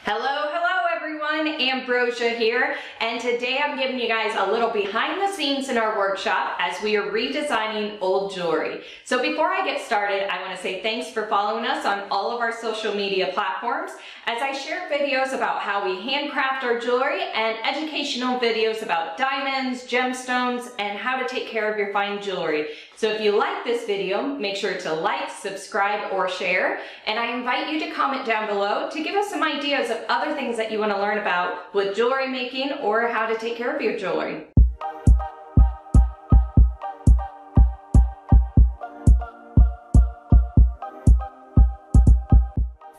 Hello everyone, Ambrosia here, and today I'm giving you guys a little behind the scenes in our workshop as we are redesigning old jewelry. So before I get started, I want to say thanks for following us on all of our social media platforms as I share videos about how we handcraft our jewelry and educational videos about diamonds, gemstones, and how to take care of your fine jewelry. So if you like this video, make sure to like, subscribe, or share, and I invite you to comment down below to give us some ideas of other things that you want to learn about with jewelry making or how to take care of your jewelry.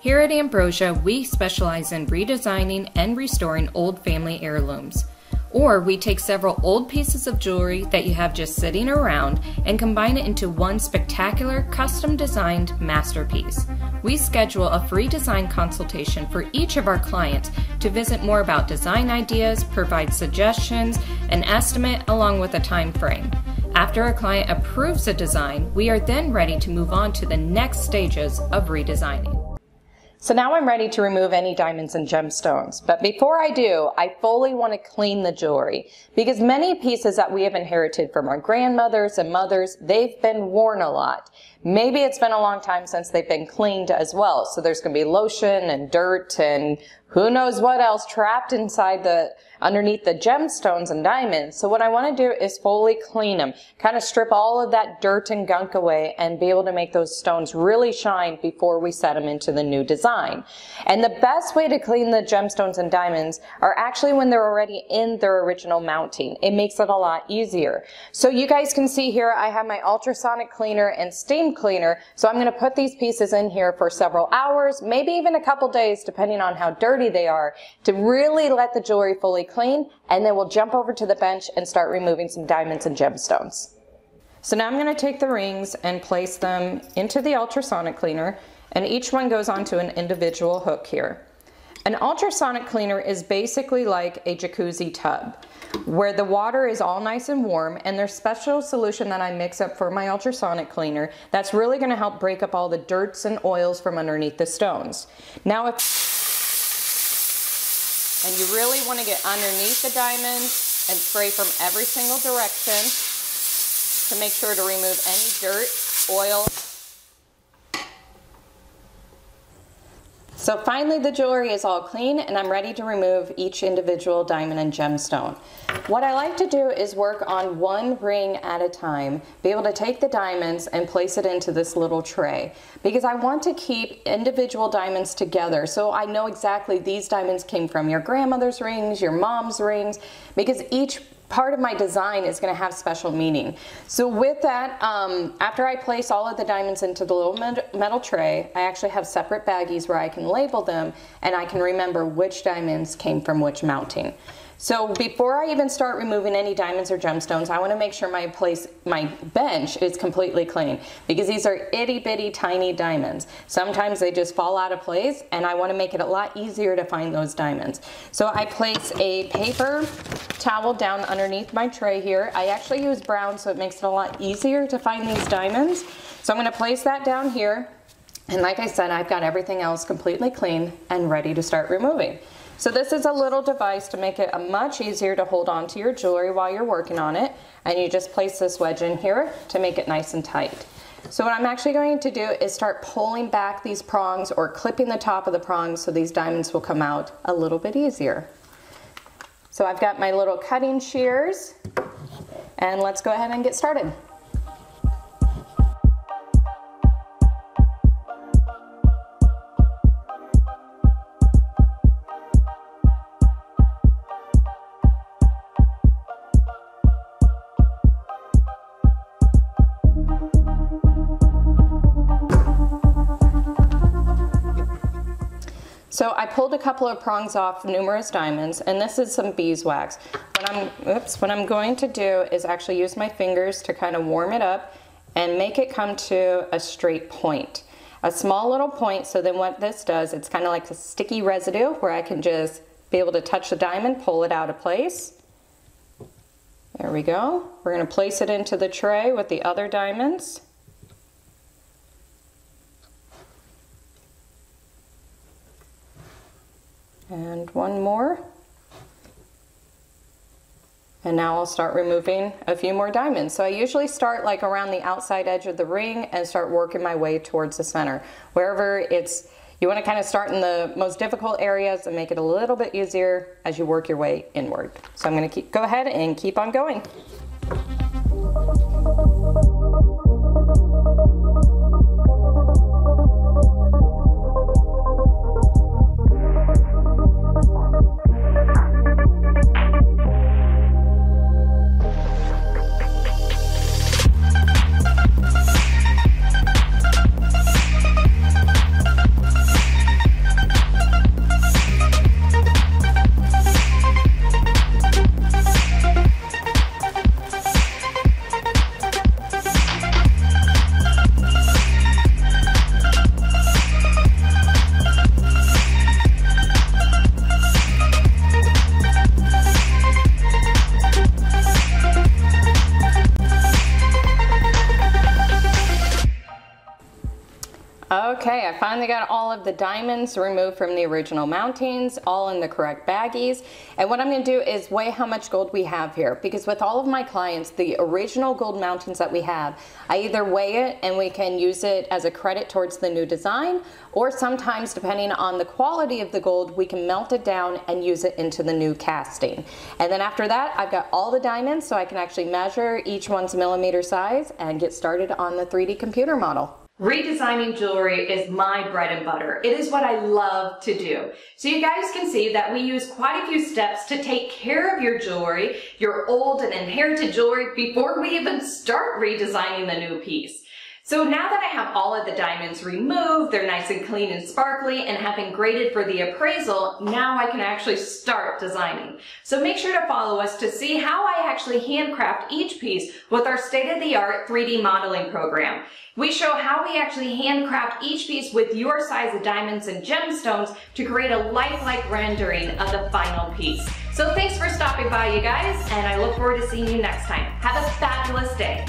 Here at Ambrosia, we specialize in redesigning and restoring old family heirlooms. Or we take several old pieces of jewelry that you have just sitting around and combine it into one spectacular, custom-designed masterpiece. We schedule a free design consultation for each of our clients to visit more about design ideas, provide suggestions, an estimate, along with a time frame. After a client approves a design, we are then ready to move on to the next stages of redesigning. So now I'm ready to remove any diamonds and gemstones. But before I do, I fully want to clean the jewelry because many pieces that we have inherited from our grandmothers and mothers, they've been worn a lot. Maybe it's been a long time since they've been cleaned as well. So there's going to be lotion and dirt and who knows what else trapped inside underneath the gemstones and diamonds. So what I want to do is fully clean them, kind of strip all of that dirt and gunk away and be able to make those stones really shine before we set them into the new design. And the best way to clean the gemstones and diamonds are actually when they're already in their original mounting. It makes it a lot easier. So you guys can see here I have my ultrasonic cleaner and steam cleaner. So I'm going to put these pieces in here for several hours, maybe even a couple days depending on how dirty they are, to really let the jewelry fully clean, and then we'll jump over to the bench and start removing some diamonds and gemstones. So now I'm going to take the rings and place them into the ultrasonic cleaner, and each one goes onto an individual hook here. An ultrasonic cleaner is basically like a jacuzzi tub where the water is all nice and warm, and there's special solution that I mix up for my ultrasonic cleaner that's really going to help break up all the dirts and oils from underneath the stones. Now and you really want to get underneath the diamond and spray from every single direction to make sure to remove any dirt, oil. So finally the jewelry is all clean and I'm ready to remove each individual diamond and gemstone. What I like to do is work on one ring at a time, be able to take the diamonds and place it into this little tray because I want to keep individual diamonds together so I know exactly these diamonds came from your grandmother's rings, your mom's rings, because each part of my design is going to have special meaning. So with that, after I place all of the diamonds into the little metal tray, I actually have separate baggies where I can label them and I can remember which diamonds came from which mounting. So before I even start removing any diamonds or gemstones, I want to make sure my bench is completely clean because these are itty bitty tiny diamonds. Sometimes they just fall out of place and I want to make it a lot easier to find those diamonds. So I place a paper towel down underneath my tray here. I actually use brown so it makes it a lot easier to find these diamonds. So I'm going to place that down here, and like I said, I've got everything else completely clean and ready to start removing. So this is a little device to make it much easier to hold on to your jewelry while you're working on it, and you just place this wedge in here to make it nice and tight. So what I'm actually going to do is start pulling back these prongs or clipping the top of the prongs so these diamonds will come out a little bit easier. So I've got my little cutting shears, and let's go ahead and get started. So I pulled a couple of prongs off numerous diamonds, and this is some beeswax. What I'm going to do is actually use my fingers to kind of warm it up and make it come to a straight point. A small little point, so then what this does, it's kind of like a sticky residue where I can just be able to touch the diamond, pull it out of place. There we go. We're going to place it into the tray with the other diamonds. And one more. And now I'll start removing a few more diamonds. So I usually start like around the outside edge of the ring and start working my way towards the center. Wherever it's, you want to kind of start in the most difficult areas and make it a little bit easier as you work your way inward. So I'm going to go ahead and keep on going. Okay, I finally got all of the diamonds removed from the original mountings, all in the correct baggies. And what I'm going to do is weigh how much gold we have here, because with all of my clients, the original gold mountings that we have, I either weigh it and we can use it as a credit towards the new design, or sometimes depending on the quality of the gold, we can melt it down and use it into the new casting. And then after that, I've got all the diamonds so I can actually measure each one's millimeter size and get started on the 3D computer model. Redesigning jewelry is my bread and butter. It is what I love to do. So you guys can see that we use quite a few steps to take care of your jewelry, your old and inherited jewelry, before we even start redesigning the new piece. So now that I have all of the diamonds removed, they're nice and clean and sparkly and have been graded for the appraisal, now I can actually start designing. So make sure to follow us to see how I actually handcraft each piece with our state-of-the-art 3D modeling program. We show how we actually handcraft each piece with your size of diamonds and gemstones to create a lifelike rendering of the final piece. So thanks for stopping by, you guys, and I look forward to seeing you next time. Have a fabulous day.